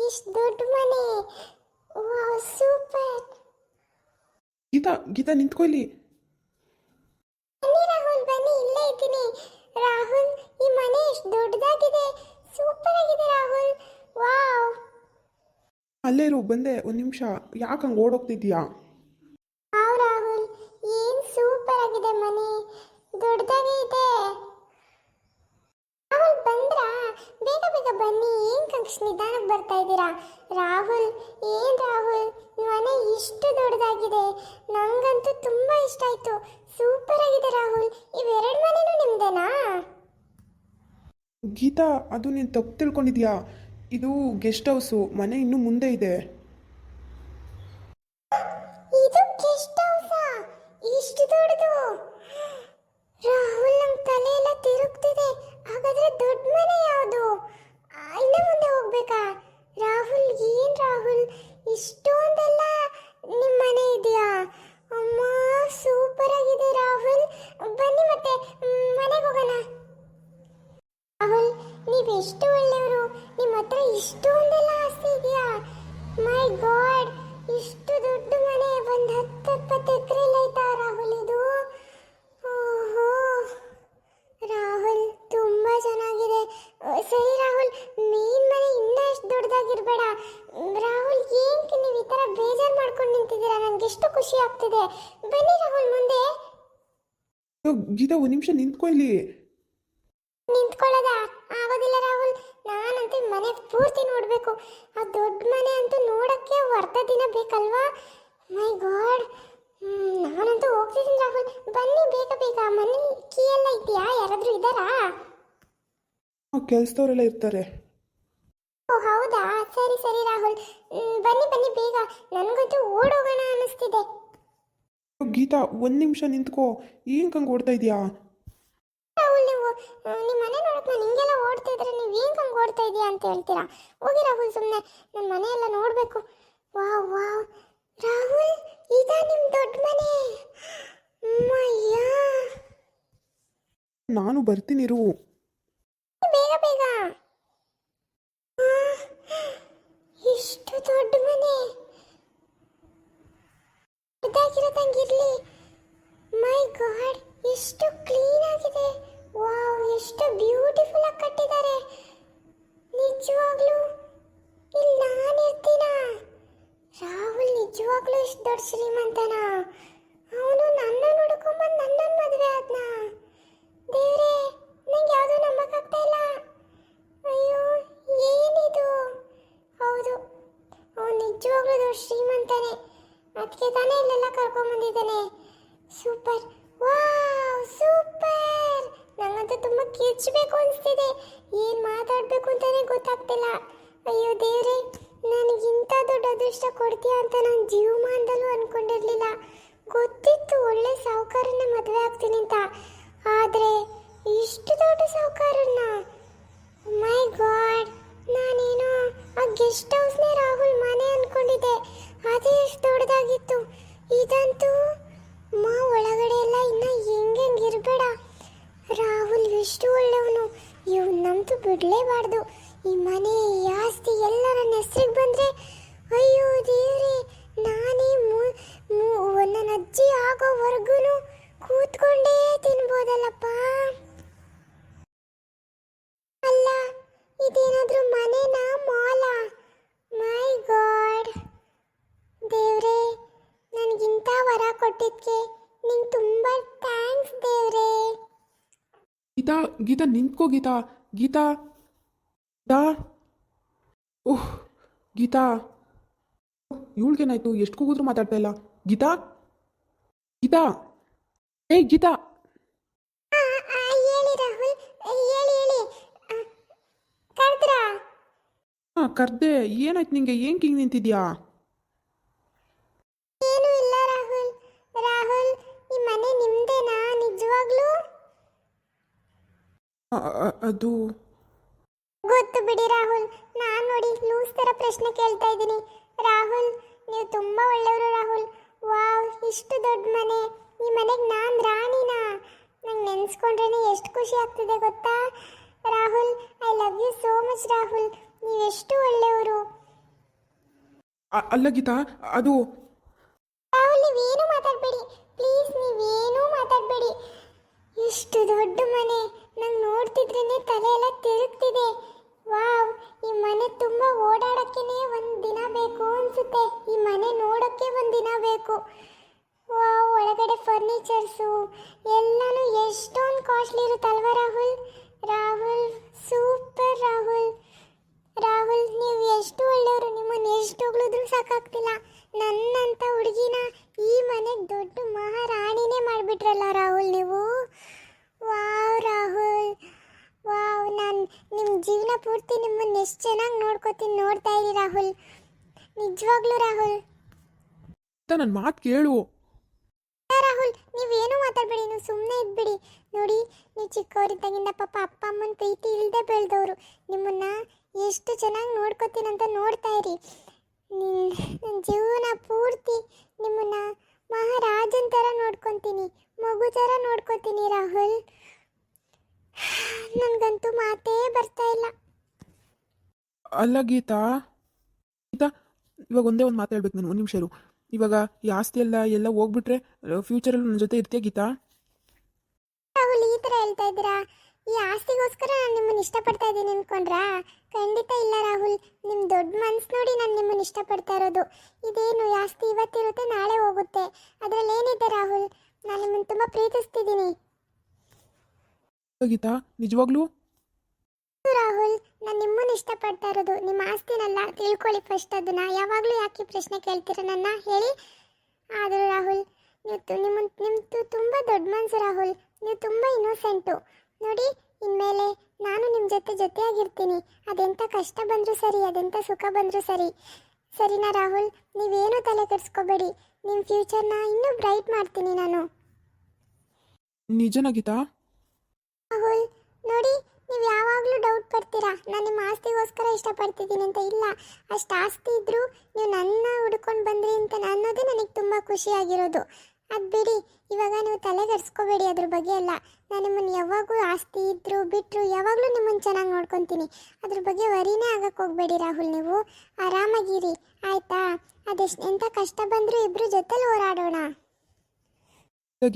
ಇಷ್ಟು ದೊಡ್ಡ ಮನೆ. Wow, super. ಗೀತಾ ಗೀತಾ ನಿಂತ್ಕೊ ಇಲ್ಲಿ. ಬನ್ನಿ ರಾಹುಲ್, ಬನ್ನಿ, ಇಲ್ಲೇ ಇದ್ದೀನಿ. ರಾಹುಲ್, ಈ ಮನೆ ಎಷ್ಟು ದೊಡ್ಡದಾಗಿದೆ, ಸೂಪರ್ ಆಗಿದೆ ರಾಹುಲ್. ವಾವ್. ಅಲ್ಲೇ ಇರು, ಬಂದೆ ಒಂದು ನಿಮಿಷ. ಯಾಕೆ ಹಂಗೆ ಓಡೋಗ್ತಿದ್ಯಾ? ವಾವ್ ರಾಹುಲ್, ಏನ್ ಸೂಪರ್ ಆಗಿದೆ ಮನೆ, ದೊಡ್ಡದಾಗಿ ಇದೆ. ರಾಹುಲ್ ಬಂದ್ರಾ? ಬೇಗ ಬೇಗ ಬನ್ನಿ, ಏನ್ ಕಂಕ್ಷ ನಿಧಾನಕ್ಕೆ ಬರ್ತಾ ಇದ್ದೀರಾ? ರಾಹುಲ್, ಏನ್ ರಾಹುಲ್, ಮನೆ ಇಷ್ಟು ದೊಡ್ಡದಾಗಿದೆ, ನಂಗಂತೂ ತುಂಬಾ ಇಷ್ಟ ಆಯ್ತು, ಸೂಪರ್ ಆಗಿದೆ ರಾಹುಲ್. ಇವೆರಡು ಮನೆನೂ ನಿಮ್ದೇನಾ? ಗೀತಾ, ಅದು ನೀನು ತಪ್ಪು ತಿಳ್ಕೊಂಡಿದ್ಯಾ. ಇದು ಗೆಸ್ಟ್ ಹೌಸು, ಮನೆ ಇನ್ನೂ ಮುಂದೆ ಇದೆ. ಇದು ಗೆಸ್ಟ್ ಹೌಸಾ? ಇಷ್ಟು ದೊಡ್ಡದು? ರಾಹುಲ್, ನಮ್ ತಲೆ ಎಲ್ಲ ತಿರುಗ್ತಿದೆ. ಹಾಗಾದ್ರೆ ದೊಡ್ಡ ಮನೆ ಯಾವುದು? ಇನ್ನ ಮುಂದೆ ಹೋಗ್ಬೇಕಾ? ರಾಹುಲ್, ಏನ್ ರಾಹುಲ್, ಇಷ್ಟೊಂದೆಲ್ಲ ನಿಮ್ ಮನೆ ಇದೆಯಾ? ಅಮ್ಮ, ಸೂಪರ್ ಆಗಿದೆ ರಾಹುಲ್. ಬನ್ನಿ ಮತ್ತೆ ಮನೆಗೆ ಹೋಗೋಣ. ರಾಹುಲ್, ನೀವೆಷ್ಟು ಒಳ್ಳೆಯವರು, ನಿಮ್ಮ ಹತ್ರ ಇಷ್ಟೊಂದೆಲ್ಲ ಆಸ್ತಿ ಇದೆಯಾ? ಮೈ ಗಾಡ್, ಇಷ್ಟು ದೊಡ್ಡ ಮನೆ, ಒಂದು 10-20 ಎಕರೆ ಆಯ್ತಾ ರಾಹುಲ್ ಇದು? ಓಹೋ ರಾಹುಲ್, ತುಂಬಾ ಚೆನ್ನಾಗಿದೆ. ಸರಿ ರಾಹುಲ್, ಮೇನ್ ಮನೆ ಇನ್ನಷ್ಟು ದೊಡ್ಡದಾಗಿರ್ಬೇಡ. ರಾಹುಲ್, ಏನಕ್ಕೆ ನೀವು ಈ ಥರ ಬೇಜಾರು ಮಾಡ್ಕೊಂಡು ನಿಂತಿದ್ದೀರಾ? ನನಗೆ ಎಷ್ಟು ಖುಷಿ ಆಗ್ತಿದೆ. ಬನ್ನಿ ರಾಹುಲ್, ಮುಂದೆ. ಗೀತಾ, ಒಂದು ನಿಮಿಷ ನಿಂತ್ಕೊ ಇಲ್ಲಿ. ನಿಂತ್ಕೊಳ್ಳೋದ ಆಗೋದಿಲ್ಲ ರಾಹುಲ್, ನಾನಂತೂ ಮನೆ ಪೂರ್ತಿ ನೋಡಬೇಕು. ಆ ದೊಡ್ಡ ಮನೆ ಅಂತೂ ನೋಡಕ್ಕೆ ಅರ್ಧ ದಿನ ಬೇಕಲ್ವಾ? ಮೈ ಗಾಡ್, ನಾನಂತೂ ಹೋಗ್ತಿದ್ದೀನಿ ರಾಹುಲ್. ಬನ್ನಿ ಬೇಗ ಬೇಗ, ಮನೆ ಕೀ ಎಲ್ಲ ಇದೆಯಾ? ಯಾರಾದರೂ ಇದ್ದಾರಾ? ಕೆಲಸದವರೆಲ್ಲ ಇರ್ತಾರೆ. ಓ ಹೌದಾ, ಸರಿ ಸರಿ ರಾಹುಲ್, ಬನ್ನಿ ಬನ್ನಿ ಬೇಗ, ನನಗಂತೂ ಓಡೋಗೋಣ ಅನ್ನಿಸ್ತಿದೆ. ಗೀತಾ, ಒಂದು ನಿಮಿಷ ನಿಂತ್ಕೋ. ಏನು ಹಂಗೆ ಓಡ್ತಾ ಇದೆಯಾ? ರಾಹುಲ್, ನೀವು ನಿಮ್ಮ ಮನೆ ನೋಡಕ್ಕೆ ನಾನು ಹಿಂಗೆಲ್ಲ ಓಡ್ತಾ ಇದ್ರೆ ನೀವು ಏನು ಹಂಗೆ ಓಡ್ತಾ ಇದೆಯಾ ಅಂತ ಹೇಳ್ತೀರಾ? ಹೋಗಿ ರಾಹುಲ್, ಸುಮ್ಮನೆ ನನ್ನ ಮನೆ ಎಲ್ಲ ನೋಡಬೇಕು. ವಾವ್ ವಾವ್ ರಾಹುಲ್, ಇದಾ ನಿಮ್ಮ ದೊಡ್ಡ ಮನೆ? ಅಮ್ಮಯ್ಯ, ನಾನು ಬರ್ತೀನಿರು. ಬೇಗ ಬೇಗ. ಆ, ಇಷ್ಟು ದೊಡ್ಡ ಮನೆ, ದೊಡ್ಡದಾಗಿರೋದಂಗಿರ್ಲಿ. ಮೈ ಗಾಡ್, ಎಷ್ಟು ಕ್ಲೀನ್ ಆಗಿದೆ. ವಾವ್, ಎಷ್ಟು ಬ್ಯೂಟಿಫುಲ್ ಆಗಿ ಕಟ್ಟಿದ್ದಾರೆ. ನಿಜವಾಗ್ಲೂ ಇಲ್ಲಿ ನಾನು ಇರ್ತೀನಾ? ರಾಹುಲ್ ನಿಜವಾಗ್ಲೂ ಇಷ್ಟು ದೊಡ್ಡ ಶ್ರೀಮಂತನ? ಅವನು ನನ್ನ ನೋಡ್ಕೊಂಬಂದು ನನ್ನನ್ನು ಮದುವೆ ಆದ್ನ? ದೇವ್ರೇ, ನಂಗೆ ಯಾವುದೂ ನಂಬಕ್ಕಾಗ್ತಾ ಇಲ್ಲ. ಅಯ್ಯೋ, ಏನಿದು? ಹೌದು, ಅವನು ನಿಜವಾಗ್ಲೂ ದೊಡ್ಡ ಶ್ರೀಮಂತನೇ, ಅದಕ್ಕೆ ತಾನೇ ಇಲ್ಲೆಲ್ಲ ಕರ್ಕೊಂಬಂದಿದ್ದಾನೆ. Super, wow super. ನಂಗಂತೂ ತುಂಬ ಕಿರ್ಚಬೇಕು ಅನಿಸ್ತಿದೆ, ಏನು ಮಾತಾಡಬೇಕು ಅಂತಾನೆ ಗೊತ್ತಾಗ್ತಿಲ್ಲ. ಅಯ್ಯೋ ದೇವ್ರೆ, ನನಗಿಂತ ದೊಡ್ಡ ಅದೃಷ್ಟ ಕೊಡ್ತೀಯ ಅಂತ ನಾನು ಜೀವಮಾನದಲ್ಲೂ ಅನ್ಕೊಂಡಿರ್ಲಿಲ್ಲ. ಗೊತ್ತಿತ್ತು ಒಳ್ಳೆ ಸಾಹುಕಾರನ್ನ ಮದುವೆ ಆಗ್ತೀನಿ ಅಂತ, ಆದರೆ ಇಷ್ಟು ದೊಡ್ಡ ಸಾಹುಕಾರನ್ನ? ಮೈ ಗಾಡ್, ನಾನೇನೋ ಆ ಗೆಸ್ಟ್ ಹೌಸ್ನೇ ರಾಹುಲ್ ಮನೆ ಅನ್ಕೊಂಡಿದ್ದೆ, ಅದೇ ಎಷ್ಟು ದೊಡ್ಡದಾಗಿತ್ತು. ಇದಂತೂ ಒಳಗಡೆ ಎಲ್ಲ ಇನ್ನ ಹೆಂಗಿರ್ಬೇಡ. ರಾಹುಲ್ ಎಷ್ಟು ಒಳ್ಳೆಯವನು, ಇವನ್ನಂತೂ ಬಿಡಲೇಬಾರ್ದು. ಈ ಮನೆ ಈ ಆಸ್ತಿ ಎಲ್ಲ ನನ್ನ ಹೆಸರಿಗೆ ಬಂದರೆ, ಅಯ್ಯೋ ದೇವ್ರೆ, ನಾನೇ ನನ್ನ ಅಜ್ಜಿ ಆಗೋವರೆಗೂ ಕೂತ್ಕೊಂಡೇ ತಿನ್ಬೋದಲ್ಲಪ್ಪ. ಅಲ್ಲ, ಇದೇನಾದ್ರೂ ಮನೆನಾ ಮಾಲಾ? ಮೈ ಗಾಡ್, ದೇವ್ರೆ, ನನಗಿಂತ ವರ ಕೊಟ್ಟಿದ್ಕೆ ನಿಂಗೆ ತುಂಬ ಥ್ಯಾಂಕ್ಸ್ ದೇವ್ರೆ. ಗೀತಾ ಗೀತಾ ನಿಂತ್ಕೋ. ಗೀತಾ ಗೀತಾ ಗೀತಾ ಓಹ್ ಗೀತಾ, ಇವಳಿಗೇನಾಯ್ತು? ಎಷ್ಟು ಕೂಗಿದ್ರು ಮಾತಾಡ್ತಾ ಇಲ್ಲ. ಗೀತಾ ಗೀತಾ, ಏಯ್ ಗೀತಾ. ಹೇಳಿ ರಾಹುಲ್, ಹೇಳಿ ಹೇಳಿ, ಕರೆದ್ರಾ? ಹಾಂ ಕರ್ದೆ. ಏನಾಯ್ತು ನಿಂಗೆ? ಏನು ಹಿಂಗೆ ನಿಂತಿದ್ಯಾ? ಏನೂ ಇಲ್ಲ ರಾಹುಲ್. ರಾಹುಲ್, ಈ ಮನೆ ನಿಮ್ದೇನಾ ನಿಜವಾಗ್ಲೂ? ಅದು ಗೊತ್ತು ಬಿಡಿ ರಾಹುಲ್, ನಾನು ನೋಡಿ ಲೂಸ್ ಥರ ಪ್ರಶ್ನೆ ಕೇಳ್ತಾ ಇದ್ದೀನಿ. ರಾಹುಲ್, ನೀವು ತುಂಬ ಒಳ್ಳೆಯವರು ರಾಹುಲ್. ವಾವ್, ಇಷ್ಟು ದೊಡ್ಡ ಮನೆ, ಈ ಮನೆಗೆ ನಾನು ರಾಣಿನಾ? ನಂಗೆ ನೆನೆಸ್ಕೊಂಡ್ರೆ ಎಷ್ಟು ಖುಷಿ ಆಗ್ತಿದೆ ಗೊತ್ತಾ Rahul. I love you so much Rahul, ನೀವೆಷ್ಟು ಒಳ್ಳೆಯವರು. ಅಲ್ಲ ಗೀತಾ, ಅದು ರಾಹುಲ್ ನೀವೇನು ಮಾತಾಡಬೇಡಿ, ಪ್ಲೀಸ್ ನೀವೇನು ಮಾತಾಡಬೇಡಿ. ಎಷ್ಟು ದೊಡ್ಡ ಮನೆ, ನಂಗೆ ನೋಡ್ತಿದ್ರೇನೆ ತಲೆ ಎಲ್ಲ ತಿರುಗ್ತಿದೆ. ವಾವ್, ಈ ಮನೆ ತುಂಬ ಓಡಾಡೋಕ್ಕೇ ಒಂದು ದಿನ ಬೇಕು ಅನ್ಸುತ್ತೆ. ಈ ಮನೆ ನೋಡೋಕ್ಕೆ ಒಂದು ದಿನ ಬೇಕು. ವಾವ್, ಒಳಗಡೆ ಫರ್ನಿಚರ್ಸು ಎಲ್ಲನೂ ಎಷ್ಟೊಂದು ಕಾಸ್ಟ್ಲಿ ಇರುತ್ತಲ್ವಾ ರಾಹುಲ್? ರಾಹುಲ್ ಸೂಪರ್ ರಾಹುಲ್. ರಾಹುಲ್ ನೀವು ಎಷ್ಟು ಒಳ್ಳೆಯವರು, ನಿಮ್ಮನ್ನು ಎಷ್ಟು ಹೊಗಳಿದ್ರೂ ಸಾಕಾಗ್ತಿಲ್ಲ. ನನ್ನಂಥ ಹುಡುಗಿನ ಈ ಮನೆಗೆ ದೊಡ್ಡ ಮಹಾರಾಣಿನೇ ಮಾಡಿಬಿಟ್ರಲ್ಲ ರಾಹುಲ್ ನೀವು. ವಾವ್ ರಾಹುಲ್, ವಾವ್, ನಾನು ನಿಮ್ಮ ಜೀವನ ಪೂರ್ತಿ ನಿಮ್ಮನ್ನು ಎಷ್ಟು ಚೆನ್ನಾಗಿ ನೋಡ್ಕೋತೀನಿ, ನೋಡ್ತಾ ಇರಿ ರಾಹುಲ್. ನಿಜವಾಗ್ಲೂ ರಾಹುಲ್. ನನ್ನ ಮಾತು ಕೇಳು. ರಾಹುಲ್ ನೀವೇನು ಮಾತಾಡಬೇಡಿ, ನೀವು ಸುಮ್ಮನೆ ಇದ್ಬಿಡಿ. ನೋಡಿ, ನೀವು ಚಿಕ್ಕವರಿದ್ದಾಗಿಂದ ಪಾಪ ಅಪ್ಪ ಅಮ್ಮನ ಪ್ರೀತಿ ಇಲ್ಲದೆ ಬೆಳೆದವರು. ನಿಮ್ಮನ್ನ ಎಷ್ಟು ಚೆನ್ನಾಗಿ ನೋಡ್ಕೋತೀನಂತ ನೋಡ್ತಾ ಇರಿ. ನನ್ನ ಜೀವನ ಪೂರ್ತಿ ನಿಮ್ಮನ್ನ ಮಹಾರಾಜನ್ ಥರ ನೋಡ್ಕೊತೀನಿ, ಮಗು ಥರ ನೋಡ್ಕೋತೀನಿ ರಾಹುಲ್. ನನಗಂತೂ ಮಾತೇ ಬರ್ತಾ ಇಲ್ಲ. ಅಲ್ಲ ಗೀತಾ, ಗೀತಾ, ಇವಾಗ ಒಂದೇ ಒಂದು ಮಾತು ಹೇಳ್ಬೇಕು ನಾನು. ಒಂದು ನಿಮಿಷ ಇರು. ಇವಾಗ ಈ ಆಸ್ತಿ ಎಲ್ಲ ಹೋಗ್ಬಿಟ್ರೆ ಫ್ಯೂಚರಲ್ಲಿ ನನ್ನ ಜೊತೆ ಇರ್ತೀಯ ಗೀತಾ? ರಾಹುಲ್ ಈ ಥರ ಹೇಳ್ತಾ ಇದ್ದೀರಾ? ಈ ಆಸ್ತಿಗೋಸ್ಕರ ನಾನು ನಿಮ್ಮನ್ನು ಇಷ್ಟಪಡ್ತಾ ಇದ್ದೀನಿ ಅನ್ಕೊಂಡ್ರಾ? ಖಂಡಿತ ಇಲ್ಲ ರಾಹುಲ್. ನಿಮ್ಮ ದೊಡ್ಡ ಮನ್ಸು ನೋಡಿ ನಾನು ನಿಮ್ಮನ್ನು ಇಷ್ಟಪಡ್ತಾ ಇರೋದು. ಇದೇನು ಈ ಆಸ್ತಿ ಇವತ್ತಿರುತ್ತೆ ನಾಳೆ ಹೋಗುತ್ತೆ, ಅದರಲ್ಲಿ ಏನಿದೆ ರಾಹುಲ್? ನಾನು ನಿಮ್ಮನ್ನು ತುಂಬ ಪ್ರೀತಿಸ್ತಿದ್ದೀನಿ ಗೀತಾ, ನಿಜವಾಗ್ಲೂ? ರಾಹುಲ್. ನಾನು ನಿಮ್ಮನ್ನು ಇಷ್ಟಪಡ್ತಾ ಇರೋದು, ನಿಮ್ಮ ಆಸ್ತಿನಲ್ಲ. ತಿಳ್ಕೊಳ್ಳಿ ಫಸ್ಟ್ ಅದನ್ನ. ಯಾವಾಗಲೂ ಯಾಕೆ ಈ ಪ್ರಶ್ನೆ ಕೇಳ್ತೀರ ನನ್ನ ಹೇಳಿ? ಆದರೂ ರಾಹುಲ್, ನಿಮ್ಮದು ತುಂಬ ದೊಡ್ಡ ಮನಸ್ಸು ರಾಹುಲ್. ನೀವು ತುಂಬ ಇನ್ನೋಸೆಂಟು. ನೋಡಿ, ಇನ್ಮೇಲೆ ನಾನು ನಿಮ್ಮ ಜೊತೆಯಾಗಿರ್ತೀನಿ. ಅದೆಂಥ ಕಷ್ಟ ಬಂದರೂ ಸರಿ, ಅದೆಂಥ ಸುಖ ಬಂದರೂ ಸರಿ. ಸರಿನಾ ರಾಹುಲ್? ನೀವೇನು ತಲೆ ಕೆಡಿಸ್ಕೋಬೇಡಿ. ನಿಮ್ಮ ಫ್ಯೂಚರ್ನ ಇನ್ನೂ ಬ್ರೈಟ್ ಮಾಡ್ತೀನಿ ನಾನು. ನಿಜನಾ ಗೀತಾ? ರಾಹುಲ್ ನೋಡಿ, ನೀವು ಯಾವಾಗಲೂ ಡೌಟ್ ಪಡ್ತೀರಾ ನಾನು ನಿಮ್ಮ ಆಸ್ತಿಗೋಸ್ಕರ ಇಷ್ಟಪಡ್ತಿದ್ದೀನಿ ಅಂತ. ಇಲ್ಲ, ಅಷ್ಟು ಆಸ್ತಿ ಇದ್ದರೂ ನೀವು ನನ್ನ ಹುಡ್ಕೊಂಡು ಬಂದ್ರಿ ಅಂತ ಅನ್ನೋದೇ ನನಗೆ ತುಂಬ ಖುಷಿಯಾಗಿರೋದು. ಅದು ಬಿಡಿ, ಇವಾಗ ನೀವು ತಲೆಗೆಡ್ಸ್ಕೋಬೇಡಿ ಅದ್ರ ಬಗ್ಗೆ ಎಲ್ಲ. ನಾನು ನಿಮ್ಮನ್ನು ಯಾವಾಗೂ ಆಸ್ತಿ ಇದ್ದರೂ ಬಿಟ್ಟರು ಯಾವಾಗಲೂ ನಿಮ್ಮನ್ನು ಚೆನ್ನಾಗಿ ನೋಡ್ಕೊತೀನಿ. ಅದ್ರ ಬಗ್ಗೆ ವರಿನೇ ಆಗಕ್ಕೆ ಹೋಗಬೇಡಿ ರಾಹುಲ್. ನೀವು ಆರಾಮಾಗಿರಿ ಆಯಿತಾ? ಅದೆಷ್ಟು ಎಂಥ ಕಷ್ಟ ಬಂದರೂ ಇಬ್ಬರು ಜೊತೆಲಿ ಹೋರಾಡೋಣ.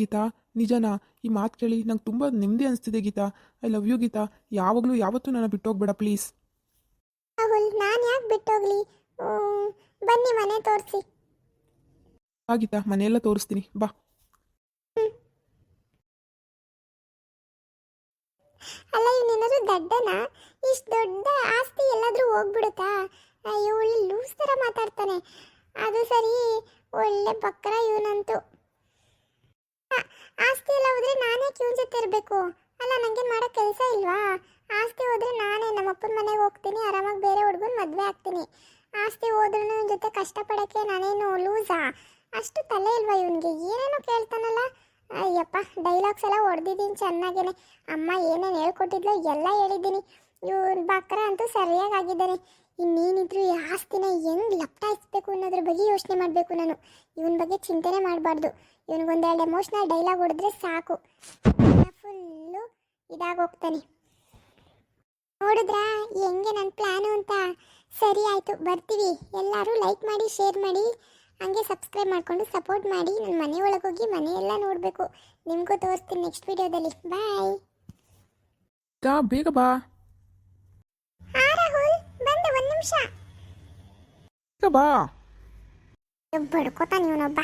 ಗೀತಾ, ನಿಜನಾ? ಈ ಮಾತು ಕೇಳಿ ನಂಗೆ ತುಂಬ ನೆಮ್ಮದಿ ಅನಿಸ್ತಿದೆ Geeta. I love you Geeta. ಯಾವತ್ತೂ ನನ್ನ ಬಿಟ್ಟೋಗ್ಬೇಡ ಪ್ಲೀಸ್. ರಾಹುಲ್, ನಾನು ಯಾಕೆ ಬಿಟ್ಟೋಗ್ಲಿ? ಬನ್ನಿ ಮನೆ ತೋರಿಸಿ. ಬಾ ಗೀತಾ, ಮನೆಯೆಲ್ಲ ತೋರಿಸ್ತೀನಿ, ಬಾ. ಅಲ್ಲ, ಇವನೇನಾದ್ರು ದಡ್ಡನ? ಇಷ್ಟು ದೊಡ್ಡ ಆಸ್ತಿ ಎಲ್ಲಾದ್ರೂ ಹೋಗ್ಬಿಡುತ್ತಾ? ಅಯ್ಯೋ, ಒಳ್ಳೆ ಲೂಸ್ ಥರ ಮಾತಾಡ್ತಾನೆ. ಅದು ಸರಿ, ಒಳ್ಳೆ ಬಕ್ರ ಇವನಂತೂ. ಆಸ್ತಿ ಎಲ್ಲ ಹೋದ್ರೆ ನಾನೇ ಇವನ ಜೊತೆ ಇರಬೇಕು? ಅಲ್ಲ, ನನಗೆ ಮಾಡೋ ಕೆಲಸ ಇಲ್ವಾ? ಆಸ್ತಿ ಹೋದ್ರೆ ನಾನೇ ನಮ್ಮ ಅಪ್ಪನ ಮನೆಗೆ ಹೋಗ್ತೀನಿ, ಆರಾಮಾಗಿ ಬೇರೆ ಹುಡುಗನ ಮದುವೆ ಆಗ್ತೀನಿ. ಆಸ್ತಿ ಹೋದ್ರೂ ಇವನ ಜೊತೆ ಕಷ್ಟಪಡೋಕ್ಕೆ ನಾನೇನು ಲೂಸಾ? ಅಷ್ಟು ತಲೆ ಇಲ್ವಾ ಇವನಿಗೆ? ಏನೇನೋ ಕೇಳ್ತಾನಲ್ಲ. ಅಯ್ಯಪ್ಪ, ಡೈಲಾಗ್ಸ್ ಎಲ್ಲ ಹೊಡೆದಿದ್ದೀನಿ ಚೆನ್ನಾಗೇನೆ. ಅಮ್ಮ ಏನೇನು ಹೇಳ್ಕೊಟ್ಟಿದ್ಲೋ ಎಲ್ಲ ಹೇಳಿದ್ದೀನಿ. ಇವನು ಬಕ್ರ ಅಂತೂ ಸರಿಯಾಗಿ ಆಗಿದ್ದಾನೆ. ಇನ್ನೇನಿದ್ರು ಈ ಆಸ್ತಿನ ಹೆಂಗೆ ಲಪ್ಟಾಯಿಸ್ಬೇಕು ಅನ್ನೋದ್ರ ಬಗ್ಗೆ ಯೋಚನೆ ಮಾಡಬೇಕು ನಾನು. ಇವನ ಬಗ್ಗೆ ಚಿಂತೆನೆ ಮಾಡಬಾರ್ದು. ಇವನಿಗೊಂದೆರಡು ಎಮೋಷ್ನಲ್ ಡೈಲಾಗ್ ಹೊಡೆದ್ರೆ ಸಾಕು, ಫುಲ್ಲು ಇದಾಗೋಗ್ತಾನೆ. ನೋಡಿದ್ರಾ ಹೆಂಗೆ ನನ್ನ ಪ್ಲ್ಯಾನು ಅಂತ? ಸರಿ ಆಯಿತು, ಬರ್ತೀವಿ. ಎಲ್ಲರೂ ಲೈಕ್ ಮಾಡಿ, ಶೇರ್ ಮಾಡಿ, ಹಂಗೆ ಸಬ್ಸ್ಕ್ರೈಬ್ ಮಾಡಿಕೊಂಡು ಸಪೋರ್ಟ್ ಮಾಡಿ. ನನ್ನ ಮನೆ ಒಳಗೆ ಹೋಗಿ ಮನೆಯೆಲ್ಲ ನೋಡಬೇಕು. ನಿಮಗೂ ತೋರಿಸ್ತೀನಿ ನೆಕ್ಸ್ಟ್ ವಿಡಿಯೋದಲ್ಲಿ. ಬಾಯ್. ಬೇಗ ಬಾ. ರಾಹುಲ್ ಬಂದೆ, ಒಂದು ನಿಮಿಷ. ಬೇಗ ಬಾ. ಬಡ್ಕೋತಾನೆ ಇವನೊಬ್ಬ.